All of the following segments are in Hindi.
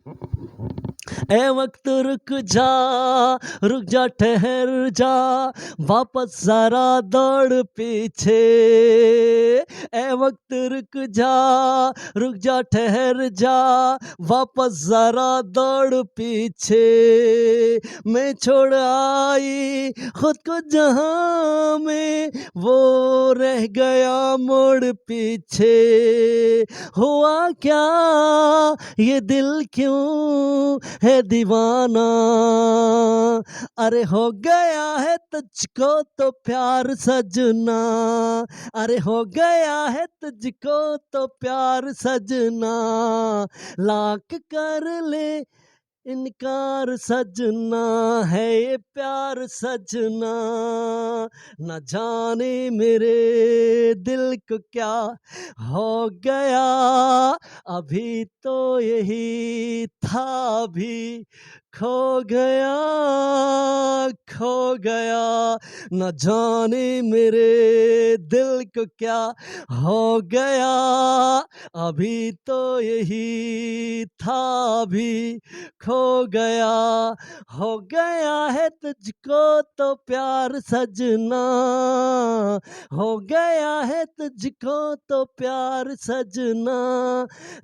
ए वक्त रुक जा ठहर जा, वापस जरा दौड़ पीछे। ए वक्त रुक जा ठहर जा, वापस जरा दौड़ पीछे। मैं छोड़ आई खुद को जहां में, वो रह गया मोड़ पीछे। हुआ क्या ये दिल क्यों है दीवाना, अरे हो गया है तुझको तो प्यार सजना, अरे हो गया है तुझको तो प्यार सजना। लाख कर ले इनकार सजना, है ये प्यार सजना। न जाने मेरे दिल को क्या हो गया, अभी तो यही था, अभी खो गया, खो गया। न जाने मेरे दिल को क्या हो गया, अभी तो यही था, अभी खो गया। हो गया है तुझको तो प्यार सजना, हो गया है तुझको तो प्यार सजना।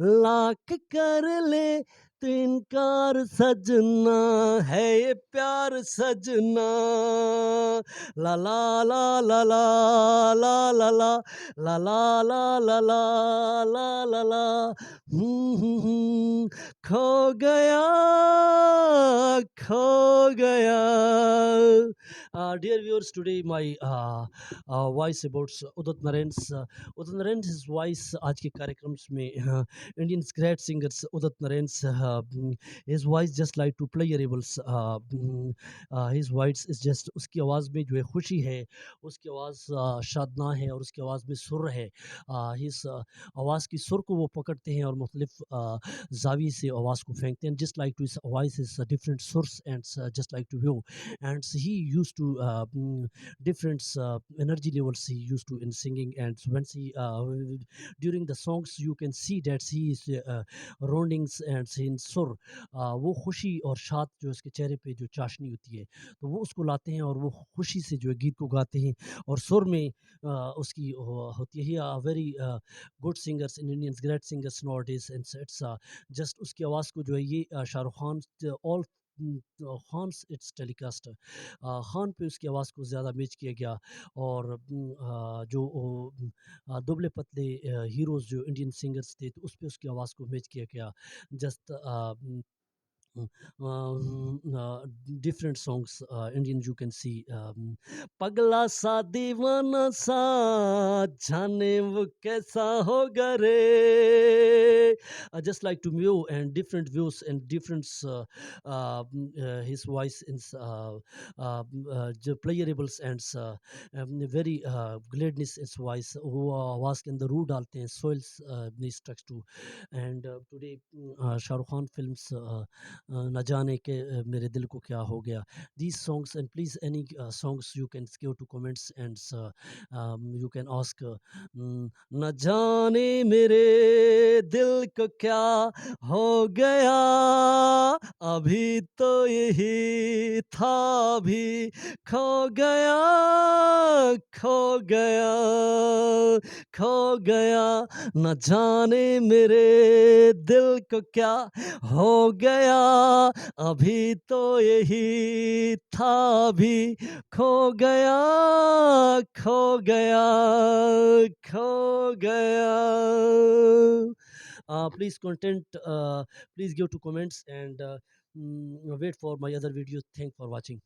लाख कर ले तू इनकार सजना, है ये प्यार सजना। ला ला ला ला ला ला ला ला ला ला ला ला ला ला ला ला। खो गया, खो गया। Dear viewers, today my voice about Udit Naren's Udit Naren's voice आज के कार्यक्रम में Indian's great singers Udit Naren's his voice just like to playerables, his voice is just उसकी आवाज़ में जो है खुशी है, उसकी आवाज़ शादना है और उसकी आवाज़ में सुर है। his आवाज़ की सुर को वो पकड़ते हैं और मुख्तलिफ ज़ाविये से आवाज़ को फेंकते हैं। Just like to his voice is different source and just like to view, and he used to different energy levels he used to in singing, and when he during the songs you can see that he is roundings and in sur, वो खुशी और शाद जो उसके चेहरे पे जो चाशनी होती है तो वो उसको लाते हैं और वो खुशी से जो है गीत को गाते हैं और सुर में उसकी होती है very good singers in Indians great singers nowadays, and it's just उसकी आवाज़ को जो है ये Shahrukh Khan all Khans it's telecast Khan पे उसकी आवाज़ को ज़्यादा मैच किया गया और जो दुबले पतले हीरोज़ जो इंडियन सिंगर्स थे तो उस पे उसकी आवाज़ को मैच किया गया just different songs Indian you can see, पगला सा दीवाना सा जाने वो कैसा होगा रे, just like to view and different views and different his voice in जो playerables and very gladness his voice वो आवाज़ के अंदर रूह डालते हैं soils these tracks too, and today Shahrukh Khan films न जाने के मेरे दिल को क्या हो गया, these songs, and please any songs you can give to comments and you can ask न जाने मेरे दिल को क्या हो गया, अभी तो यही था, अभी खो गया, खो गया, खो गया। न जाने मेरे दिल को क्या हो गया, अभी तो यही था, अभी खो गया, खो गया, खो गया। Please please give to comments and wait for my other videos. Thanks for watching.